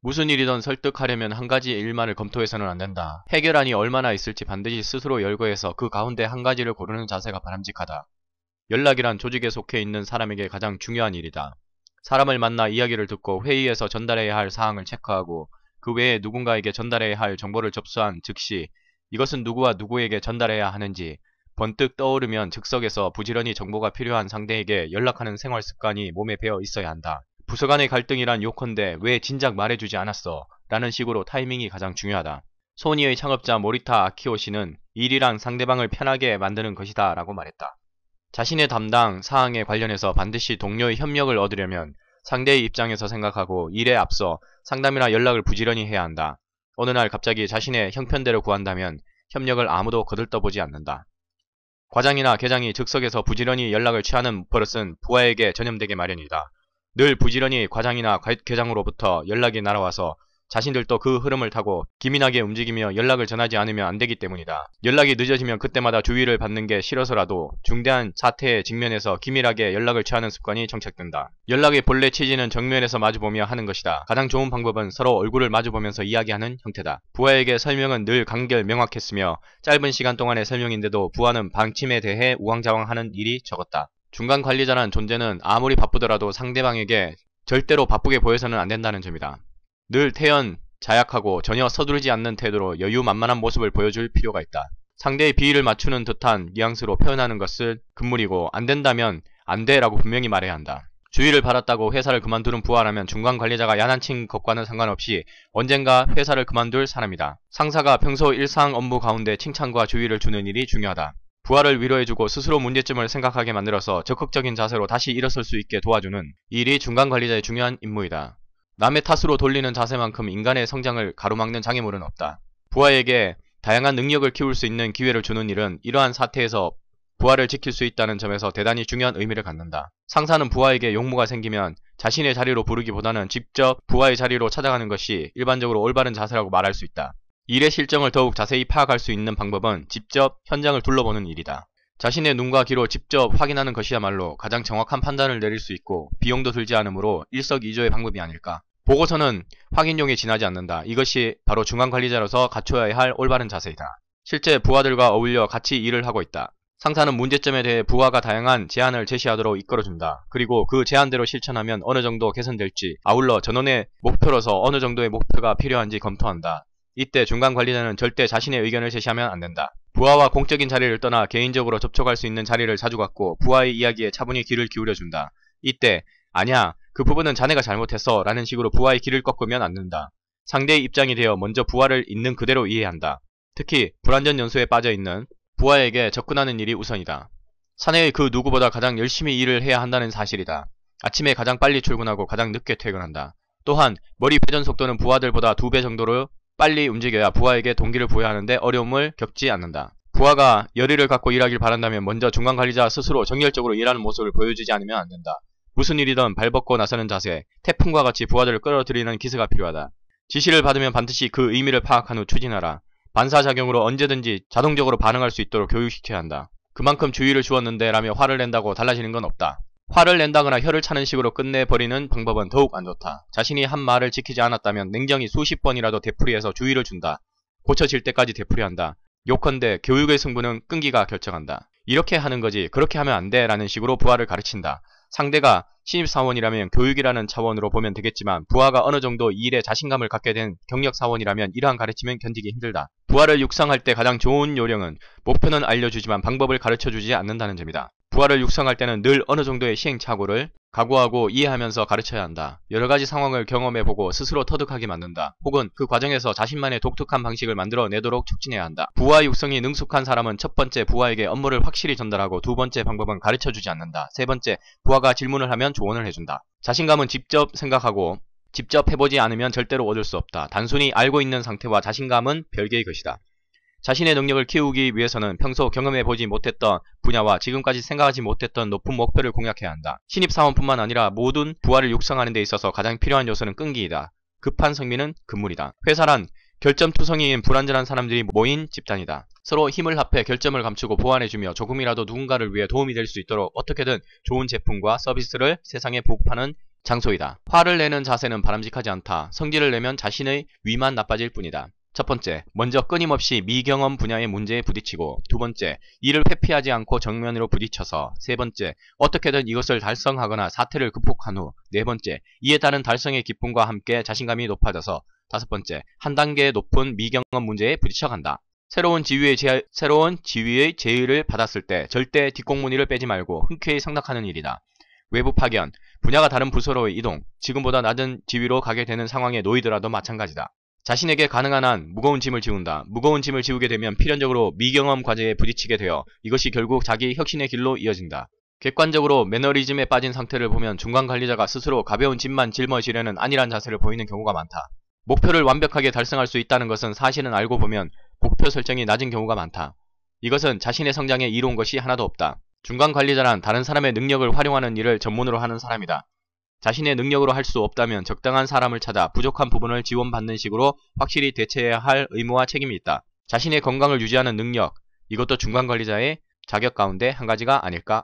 무슨 일이든 설득하려면 한 가지 일만을 검토해서는 안 된다. 해결안이 얼마나 있을지 반드시 스스로 열거해서 그 가운데 한 가지를 고르는 자세가 바람직하다. 연락이란 조직에 속해 있는 사람에게 가장 중요한 일이다. 사람을 만나 이야기를 듣고 회의에서 전달해야 할 사항을 체크하고 그 외에 누군가에게 전달해야 할 정보를 접수한 즉시 이것은 누구와 누구에게 전달해야 하는지 번뜩 떠오르면 즉석에서 부지런히 정보가 필요한 상대에게 연락하는 생활 습관이 몸에 배어 있어야 한다. 부서 간의 갈등이란 요컨대 왜 진작 말해주지 않았어? 라는 식으로 타이밍이 가장 중요하다. 소니의 창업자 모리타 아키오시는 일이란 상대방을 편하게 만드는 것이다 라고 말했다. 자신의 담당 사항에 관련해서 반드시 동료의 협력을 얻으려면 상대의 입장에서 생각하고 일에 앞서 상담이나 연락을 부지런히 해야 한다. 어느 날 갑자기 자신의 형편대로 구한다면 협력을 아무도 거들떠보지 않는다. 과장이나 계장이 즉석에서 부지런히 연락을 취하는 버릇은 부하에게 전염되게 마련이다. 늘 부지런히 과장이나 계장으로부터 연락이 날아와서 자신들도 그 흐름을 타고 기민하게 움직이며 연락을 전하지 않으면 안되기 때문이다. 연락이 늦어지면 그때마다 주의를 받는 게 싫어서라도 중대한 사태에 직면해서 기밀하게 연락을 취하는 습관이 정착된다. 연락의 본래 취지는 정면에서 마주보며 하는 것이다. 가장 좋은 방법은 서로 얼굴을 마주보면서 이야기하는 형태다. 부하에게 설명은 늘 간결 명확했으며 짧은 시간 동안의 설명인데도 부하는 방침에 대해 우왕좌왕하는 일이 적었다. 중간 관리자란 존재는 아무리 바쁘더라도 상대방에게 절대로 바쁘게 보여서는 안 된다는 점이다. 늘 태연, 자약하고 전혀 서두르지 않는 태도로 여유만만한 모습을 보여줄 필요가 있다. 상대의 비위를 맞추는 듯한 뉘앙스로 표현하는 것은 금물이고 안된다면 안돼 라고 분명히 말해야 한다. 주의를 받았다고 회사를 그만두는 부하라면 중간 관리자가 야단친 것과는 상관없이 언젠가 회사를 그만둘 사람이다. 상사가 평소 일상 업무 가운데 칭찬과 주의를 주는 일이 중요하다. 부하를 위로해주고 스스로 문제점을 생각하게 만들어서 적극적인 자세로 다시 일어설 수 있게 도와주는 일이 중간 관리자의 중요한 임무이다. 남의 탓으로 돌리는 자세만큼 인간의 성장을 가로막는 장애물은 없다. 부하에게 다양한 능력을 키울 수 있는 기회를 주는 일은 이러한 사태에서 부하를 지킬 수 있다는 점에서 대단히 중요한 의미를 갖는다. 상사는 부하에게 용무가 생기면 자신의 자리로 부르기보다는 직접 부하의 자리로 찾아가는 것이 일반적으로 올바른 자세라고 말할 수 있다. 일의 실정을 더욱 자세히 파악할 수 있는 방법은 직접 현장을 둘러보는 일이다. 자신의 눈과 귀로 직접 확인하는 것이야말로 가장 정확한 판단을 내릴 수 있고 비용도 들지 않으므로 일석이조의 방법이 아닐까. 보고서는 확인용에 지나지 않는다. 이것이 바로 중간관리자로서 갖춰야 할 올바른 자세이다. 실제 부하들과 어울려 같이 일을 하고 있다. 상사는 문제점에 대해 부하가 다양한 제안을 제시하도록 이끌어준다. 그리고 그 제안대로 실천하면 어느 정도 개선될지, 아울러 전원의 목표로서 어느 정도의 목표가 필요한지 검토한다. 이때 중간관리자는 절대 자신의 의견을 제시하면 안 된다. 부하와 공적인 자리를 떠나 개인적으로 접촉할 수 있는 자리를 자주 갖고 부하의 이야기에 차분히 귀를 기울여준다. 이때 아냐, 그 부분은 자네가 잘못했어 라는 식으로 부하의 귀를 꺾으면 안 된다. 상대의 입장이 되어 먼저 부하를 있는 그대로 이해한다. 특히 불완전 연수에 빠져있는 부하에게 접근하는 일이 우선이다. 사내의 그 누구보다 가장 열심히 일을 해야 한다는 사실이다. 아침에 가장 빨리 출근하고 가장 늦게 퇴근한다. 또한 머리 회전 속도는 부하들보다 2배 정도로 빨리 움직여야 부하에게 동기를 부여하는데 어려움을 겪지 않는다. 부하가 열의를 갖고 일하길 바란다면 먼저 중간관리자 스스로 정열적으로 일하는 모습을 보여주지 않으면 안 된다. 무슨 일이든 발벗고 나서는 자세, 태풍과 같이 부하들을 끌어들이는 기세가 필요하다. 지시를 받으면 반드시 그 의미를 파악한 후 추진하라. 반사작용으로 언제든지 자동적으로 반응할 수 있도록 교육시켜야 한다. 그만큼 주의를 주었는데 라며 화를 낸다고 달라지는 건 없다. 화를 낸다거나 혀를 차는 식으로 끝내버리는 방법은 더욱 안 좋다. 자신이 한 말을 지키지 않았다면 냉정히 수십 번이라도 되풀이해서 주의를 준다. 고쳐질 때까지 되풀이한다. 요컨대 교육의 승부는 끈기가 결정한다. 이렇게 하는 거지 그렇게 하면 안 돼 라는 식으로 부하를 가르친다. 상대가 신입사원이라면 교육이라는 차원으로 보면 되겠지만 부하가 어느 정도 이 일에 자신감을 갖게 된 경력사원이라면 이러한 가르침은 견디기 힘들다. 부하를 육성할 때 가장 좋은 요령은 목표는 알려주지만 방법을 가르쳐주지 않는다는 점이다. 부하를 육성할 때는 늘 어느 정도의 시행착오를 각오하고 이해하면서 가르쳐야 한다. 여러가지 상황을 경험해보고 스스로 터득하게 만든다. 혹은 그 과정에서 자신만의 독특한 방식을 만들어내도록 촉진해야 한다. 부하 육성이 능숙한 사람은 첫 번째 부하에게 업무를 확실히 전달하고 두 번째 방법은 가르쳐주지 않는다. 세 번째 부하가 질문을 하면 조언을 해준다. 자신감은 직접 생각하고 직접 해보지 않으면 절대로 얻을 수 없다. 단순히 알고 있는 상태와 자신감은 별개의 것이다. 자신의 능력을 키우기 위해서는 평소 경험해보지 못했던 분야와 지금까지 생각하지 못했던 높은 목표를 공략해야 한다. 신입사원뿐만 아니라 모든 부하를 육성하는 데 있어서 가장 필요한 요소는 끈기이다. 급한 성미는 금물이다. 회사란 결점투성이인 불완전한 사람들이 모인 집단이다. 서로 힘을 합해 결점을 감추고 보완해주며 조금이라도 누군가를 위해 도움이 될 수 있도록 어떻게든 좋은 제품과 서비스를 세상에 보급하는 장소이다. 화를 내는 자세는 바람직하지 않다. 성질을 내면 자신의 위만 나빠질 뿐이다. 첫 번째, 먼저 끊임없이 미경험 분야의 문제에 부딪히고, 두 번째, 이를 회피하지 않고 정면으로 부딪혀서, 세 번째, 어떻게든 이것을 달성하거나 사태를 극복한 후, 네 번째, 이에 따른 달성의 기쁨과 함께 자신감이 높아져서, 다섯 번째, 한 단계 높은 미경험 문제에 부딪혀간다. 새로운 지위의 제의를 받았을 때 절대 뒷공무니를 빼지 말고 흔쾌히 승낙하는 일이다. 외부 파견, 분야가 다른 부서로의 이동, 지금보다 낮은 지위로 가게 되는 상황에 놓이더라도 마찬가지다. 자신에게 가능한 한 무거운 짐을 지운다. 무거운 짐을 지우게 되면 필연적으로 미경험 과제에 부딪히게 되어 이것이 결국 자기 혁신의 길로 이어진다. 객관적으로 매너리즘에 빠진 상태를 보면 중간 관리자가 스스로 가벼운 짐만 짊어지려는 안일한 자세를 보이는 경우가 많다. 목표를 완벽하게 달성할 수 있다는 것은 사실은 알고 보면 목표 설정이 낮은 경우가 많다. 이것은 자신의 성장에 이로운 것이 하나도 없다. 중간 관리자란 다른 사람의 능력을 활용하는 일을 전문으로 하는 사람이다. 자신의 능력으로 할 수 없다면 적당한 사람을 찾아 부족한 부분을 지원받는 식으로 확실히 대처해야 할 의무와 책임이 있다. 자신의 건강을 유지하는 능력, 이것도 중간 관리자의 자격 가운데 한 가지가 아닐까